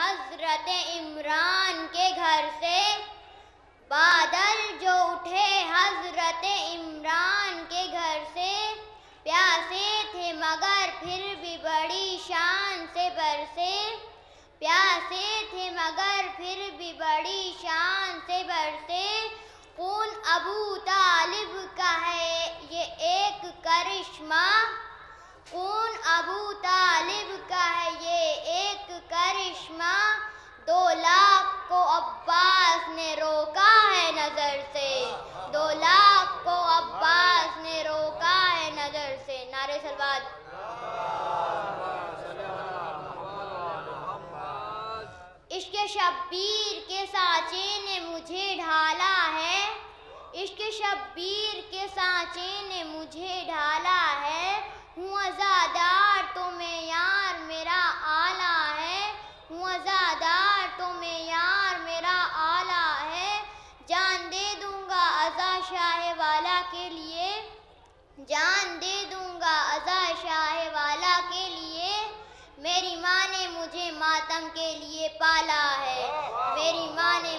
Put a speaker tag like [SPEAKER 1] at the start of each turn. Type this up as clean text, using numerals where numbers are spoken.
[SPEAKER 1] حضرت عمران کے گھر سے، بادل جو اٹھے حضرت عمران کے گھر سے، پیاسے تھے مگر پھر بھی بڑی شان سے برسے، پیاسے تھے مگر پھر بھی بڑی شان سے برسے، خون ابو طالب کا ہے یہ ایک کرشمہ، خون ابو طالب کا ہے یہ ایک کرشمہ، 2 لاکھ کو عباس نے روکا ہے نظر سے، 2 لاکھ کو عباس نے روکا ہے نظر سے۔ نعرہ صلوات۔ عشق شبیر کے سانچے نے مجھے ڈھالا ہے، عشق شبیر کے سانچے نے مجھے ڈھالا ہے، ہوں عزادار تو معیار میرا اعلیٰ ہے، ہوں عزادار تو معیار میرا اعلیٰ ہے، جان دے دوں گا عزا شاہ والا کے لیے، جان دے دوں گا عزا شاہ والا کے لیے، میری ماں نے مجھے ماتم کے لیے پالا ہے، میری ماں نے